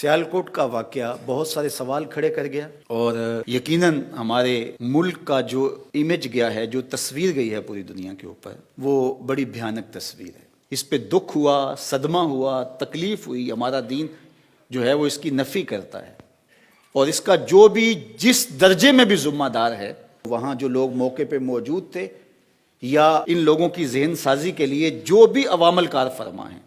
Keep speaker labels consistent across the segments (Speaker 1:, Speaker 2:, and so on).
Speaker 1: سیالکوٹ کا واقعہ بہت سارے سوال کھڑے کر گیا اور یقیناً ہمارے ملک کا جو امیج گیا ہے، جو تصویر گئی ہے پوری دنیا کے اوپر، وہ بڑی بھیانک تصویر ہے۔ اس پہ دکھ ہوا، صدمہ ہوا، تکلیف ہوئی۔ ہمارا دین جو ہے وہ اس کی نفی کرتا ہے، اور اس کا جو بھی جس درجے میں بھی ذمہ دار ہے، وہاں جو لوگ موقع پہ موجود تھے یا ان لوگوں کی ذہن سازی کے لیے جو بھی عوامل کار فرما ہیں،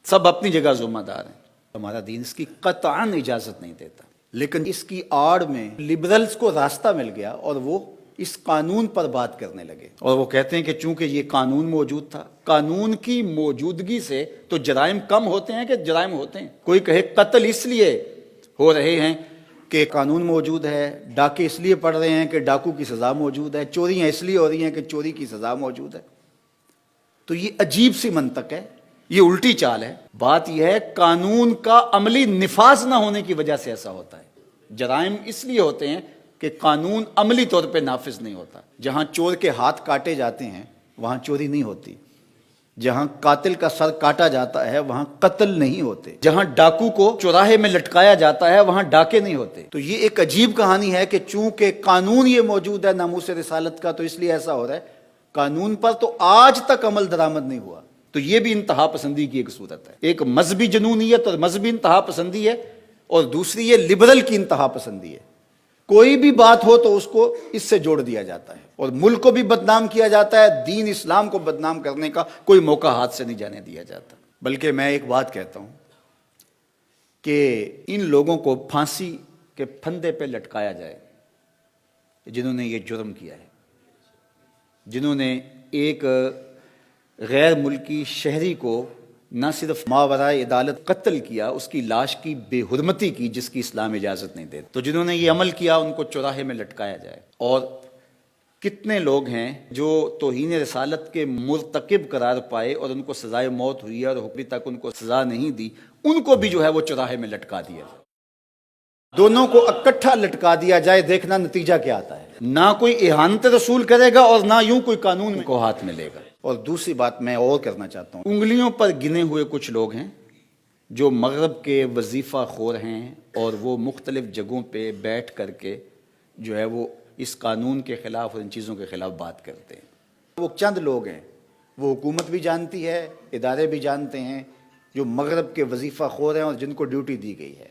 Speaker 1: سب اپنی جگہ ذمہ دار ہیں۔ ہمارا دین اس کی قطعاً اجازت نہیں دیتا، لیکن اس کی آڑ میں لبرلز کو راستہ مل گیا اور وہ اس قانون پر بات کرنے لگے، اور وہ کہتے ہیں کہ چونکہ یہ قانون موجود تھا، قانون کی موجودگی سے تو جرائم کم ہوتے ہیں کہ جرائم ہوتے ہیں۔ کوئی کہے قتل اس لیے ہو رہے ہیں کہ قانون موجود ہے، ڈاکے اس لیے پڑ رہے ہیں کہ ڈاکو کی سزا موجود ہے، چوریاں اس لیے ہو رہی ہیں کہ چوری کی سزا موجود ہے۔ تو یہ عجیب سی منطق ہے، یہ الٹی چال ہے۔ بات یہ ہے قانون کا عملی نفاذ نہ ہونے کی وجہ سے ایسا ہوتا ہے۔ جرائم اس لیے ہوتے ہیں کہ قانون عملی طور پہ نافذ نہیں ہوتا۔ جہاں چور کے ہاتھ کاٹے جاتے ہیں وہاں چوری نہیں ہوتی، جہاں قاتل کا سر کاٹا جاتا ہے وہاں قتل نہیں ہوتے، جہاں ڈاکو کو چوراہے میں لٹکایا جاتا ہے وہاں ڈاکے نہیں ہوتے۔ تو یہ ایک عجیب کہانی ہے کہ چونکہ قانون یہ موجود ہے ناموس رسالت کا، تو اس لیے ایسا ہو رہا ہے۔ قانون پر تو آج تک عمل درآمد نہیں ہوا۔ تو یہ بھی انتہا پسندی کی ایک صورت ہے۔ ایک مذہبی جنونیت اور مذہبی انتہا پسندی ہے، اور دوسری یہ لبرل کی انتہا پسندی ہے۔ کوئی بھی بات ہو تو اس کو اس سے جوڑ دیا جاتا ہے، اور ملک کو بھی بدنام کیا جاتا ہے۔ دین اسلام کو بدنام کرنے کا کوئی موقع ہاتھ سے نہیں جانے دیا جاتا۔ بلکہ میں ایک بات کہتا ہوں کہ ان لوگوں کو پھانسی کے پھندے پہ لٹکایا جائے جنہوں نے یہ جرم کیا ہے، جنہوں نے ایک غیر ملکی شہری کو نہ صرف ماورائے عدالت قتل کیا، اس کی لاش کی بے حرمتی کی جس کی اسلام اجازت نہیں دیتا۔ تو جنہوں نے یہ عمل کیا ان کو چوراہے میں لٹکایا جائے۔ اور کتنے لوگ ہیں جو توہین رسالت کے مرتکب قرار پائے اور ان کو سزائے موت ہوئی ہے اور ابھی تک ان کو سزا نہیں دی، ان کو بھی جو ہے وہ چوراہے میں لٹکا دیا جائے۔ دونوں کو اکٹھا لٹکا دیا جائے، دیکھنا نتیجہ کیا آتا ہے۔ نہ کوئی اہانت رسول کرے گا اور نہ یوں کوئی قانون کو ہاتھ میں لے گا۔ اور دوسری بات میں اور کرنا چاہتا ہوں، انگلیوں پر گنے ہوئے کچھ لوگ ہیں جو مغرب کے وظیفہ خور ہیں، اور وہ مختلف جگہوں پہ بیٹھ کر کے جو ہے وہ اس قانون کے خلاف اور ان چیزوں کے خلاف بات کرتے ہیں۔ وہ چند لوگ ہیں، وہ حکومت بھی جانتی ہے، ادارے بھی جانتے ہیں، جو مغرب کے وظیفہ خور ہیں اور جن کو ڈیوٹی دی گئی ہے۔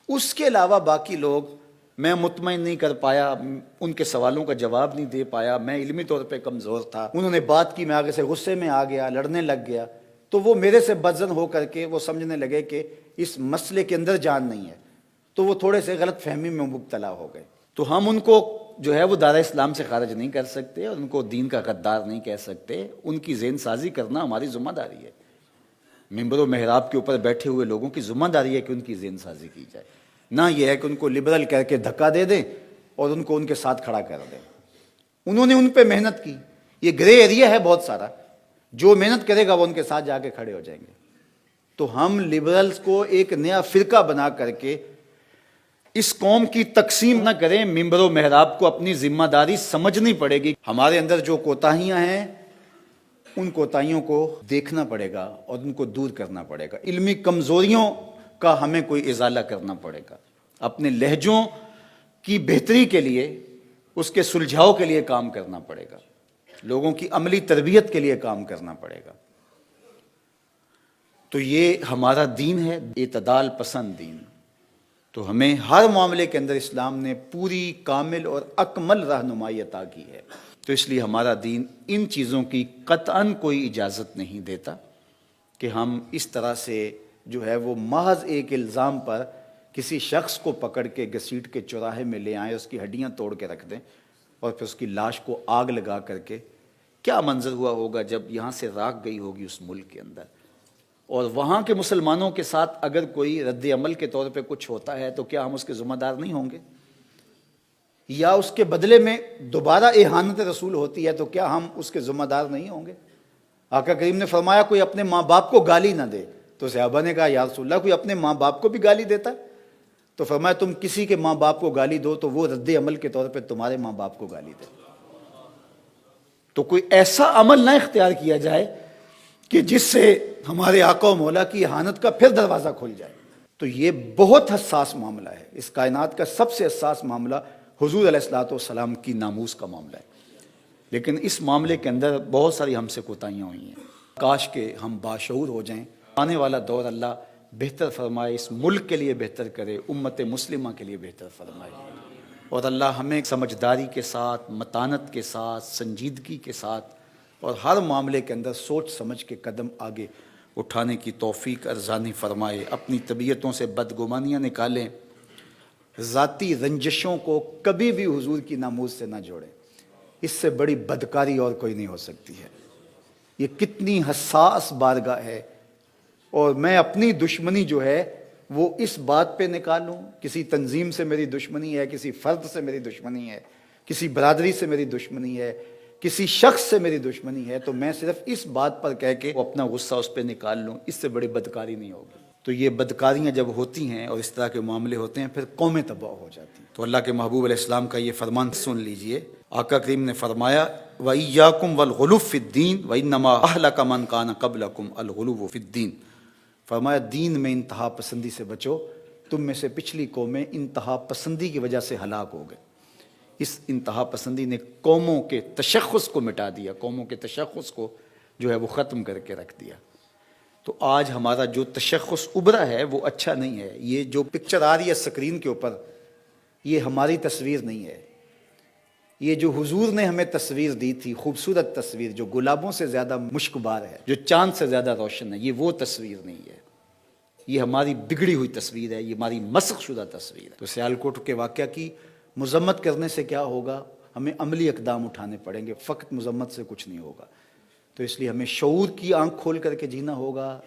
Speaker 1: اس کے علاوہ باقی لوگ میں مطمئن نہیں کر پایا، ان کے سوالوں کا جواب نہیں دے پایا، میں علمی طور پہ کمزور تھا، انہوں نے بات کی، میں آگے سے غصے میں آ گیا، لڑنے لگ گیا، تو وہ میرے سے بدظن ہو کر کے وہ سمجھنے لگے کہ اس مسئلے کے اندر جان نہیں ہے، تو وہ تھوڑے سے غلط فہمی میں مبتلا ہو گئے۔ تو ہم ان کو جو ہے وہ دائرہ اسلام سے خارج نہیں کر سکتے، اور ان کو دین کا غدار نہیں کہہ سکتے۔ ان کی ذہن سازی کرنا ہماری ذمہ داری ہے۔ ممبر و محراب کے اوپر بیٹھے ہوئے لوگوں کی ذمہ داری ہے کہ ان کی ذہن سازی کی جائے، نہ یہ ہے کہ ان کو لبرل کہہ کے دھکا دے دیں اور ان کو ان کے ساتھ کھڑا کر دیں۔ انہوں نے ان پہ محنت کی، یہ گرے ایریا ہے بہت سارا، جو محنت کرے گا وہ ان کے ساتھ جا کے کھڑے ہو جائیں گے۔ تو ہم لبرلز کو ایک نیا فرقہ بنا کر کے اس قوم کی تقسیم نہ کریں۔ ممبر و محراب کو اپنی ذمہ داری سمجھنی پڑے گی۔ ہمارے اندر جو کوتاہیاں ہیں ان کوتاہیوں کو دیکھنا پڑے گا اور ان کو دور کرنا پڑے گا۔ علمی کمزوریوں کا ہمیں کوئی ازالہ کرنا پڑے گا۔ اپنے لہجوں کی بہتری کے لیے، اس کے سلجھاؤ کے لیے کام کرنا پڑے گا، لوگوں کی عملی تربیت کے لیے کام کرنا پڑے گا۔ تو یہ ہمارا دین ہے، اعتدال پسند دین۔ تو ہمیں ہر معاملے کے اندر اسلام نے پوری کامل اور اکمل رہنمائی عطا کی ہے۔ تو اس لیے ہمارا دین ان چیزوں کی قطعاً کوئی اجازت نہیں دیتا کہ ہم اس طرح سے جو ہے وہ محض ایک الزام پر کسی شخص کو پکڑ کے گھسیٹ کے چوراہے میں لے آئیں، اس کی ہڈیاں توڑ کے رکھ دیں، اور پھر اس کی لاش کو آگ لگا کر کے۔ کیا منظر ہوا ہوگا جب یہاں سے راکھ گئی ہوگی اس ملک کے اندر، اور وہاں کے مسلمانوں کے ساتھ اگر کوئی رد عمل کے طور پہ کچھ ہوتا ہے تو کیا ہم اس کے ذمہ دار نہیں ہوں گے؟ یا اس کے بدلے میں دوبارہ اہانت رسول ہوتی ہے تو کیا ہم اس کے ذمہ دار نہیں ہوں گے؟ آقا کریم نے فرمایا کوئی اپنے ماں باپ کو گالی نہ دے، تو صحابہ نے کہا یا رسول اللہ کوئی اپنے ماں باپ کو بھی گالی دیتا ہے؟ تو فرمایا تم کسی کے ماں باپ کو گالی دو تو وہ رد عمل کے طور پہ تمہارے ماں باپ کو گالی دے۔ تو کوئی ایسا عمل نہ اختیار کیا جائے کہ جس سے ہمارے آقا و مولا کی اہانت کا پھر دروازہ کھل جائے۔ تو یہ بہت حساس معاملہ ہے. اس کائنات کا سب سے حساس معاملہ حضور علیہ الصلوۃ والسلام کی ناموس کا معاملہ ہے. لیکن اس معاملے کے اندر بہت ساری ہم سے کوتاہیاں ہوئی ہیں. کاش کہ ہم باشعور ہو جائیں. آنے والا دور اللہ بہتر فرمائے، اس ملک کے لیے بہتر کرے، امت مسلمہ کے لیے بہتر فرمائے. اور اللہ ہمیں سمجھداری کے ساتھ، متانت کے ساتھ، سنجیدگی کے ساتھ اور ہر معاملے کے اندر سوچ سمجھ کے قدم آگے اٹھانے کی توفیق ارزانی فرمائے. اپنی طبیعتوں سے بدگمانیاں نکالیں. ذاتی رنجشوں کو کبھی بھی حضور کی ناموس سے نہ جوڑیں. اس سے بڑی بدکاری اور کوئی نہیں ہو سکتی ہے. یہ کتنی حساس بارگاہ ہے. اور میں اپنی دشمنی جو ہے وہ اس بات پہ نکالوں، کسی تنظیم سے میری دشمنی ہے، کسی فرد سے میری دشمنی ہے، کسی برادری سے میری دشمنی ہے، کسی شخص سے میری دشمنی ہے، تو میں صرف اس بات پر کہہ کے اپنا غصہ اس پہ نکال لوں، اس سے بڑی بدکاری نہیں ہوگی. تو یہ بدکاریاں جب ہوتی ہیں اور اس طرح کے معاملے ہوتے ہیں پھر قومیں تباہ ہو جاتی ہیں. تو اللہ کے محبوب علیہ السلام کا یہ فرمان سن لیجئے. آقا کریم نے فرمایا وَإِيَّاكُمْ وَالْغُلُوَّ فِي الدِّينِ وَإِنَّمَا أَهْلَكَ مَنْ كَانَ قَبْلَكُمْ الْغُلُوُّ فِي الدِّينِ. فرمایا دین میں انتہا پسندی سے بچو. تم میں سے پچھلی قومیں انتہا پسندی کی وجہ سے ہلاک ہو گئے. اس انتہا پسندی نے قوموں کے تشخص کو مٹا دیا، قوموں کے تشخص کو جو ہے وہ ختم کر کے رکھ دیا. تو آج ہمارا جو تشخص ابھرا ہے وہ اچھا نہیں ہے. یہ جو پکچر آ رہی ہے اسکرین کے اوپر، یہ ہماری تصویر نہیں ہے. یہ جو حضور نے ہمیں تصویر دی تھی، خوبصورت تصویر جو گلابوں سے زیادہ مشکبار ہے، جو چاند سے زیادہ روشن ہے، یہ وہ تصویر نہیں ہے. یہ ہماری بگڑی ہوئی تصویر ہے، یہ ہماری مسخ شدہ تصویر ہے. تو سیالکوٹ کے واقعہ کی مذمت کرنے سے کیا ہوگا؟ ہمیں عملی اقدام اٹھانے پڑیں گے. فقط مذمت سے کچھ نہیں ہوگا. تو اس لیے ہمیں شعور کی آنکھ کھول کر کے جینا ہوگا.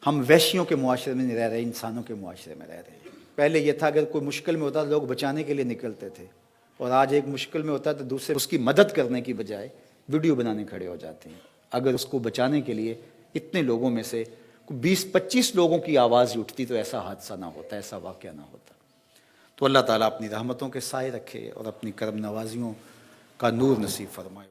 Speaker 1: ہم وحشیوں کے معاشرے میں نہیں رہ رہے، انسانوں کے معاشرے میں رہ رہے ہیں. پہلے یہ تھا اگر کوئی مشکل میں ہوتا تو لوگ بچانے کے لیے نکلتے تھے، اور آج ایک مشکل میں ہوتا ہے تو دوسرے اس کی مدد کرنے کی بجائے ویڈیو بنانے کھڑے ہو جاتے ہیں. اگر اس کو بچانے کے لیے اتنے لوگوں میں سے 20-25 لوگوں کی آواز ہی اٹھتی تو ایسا حادثہ نہ ہوتا، ایسا واقعہ نہ ہوتا. تو اللہ تعالیٰ اپنی رحمتوں کے سائے رکھے اور اپنی کرم نوازیوں کا نور نصیب فرمائے.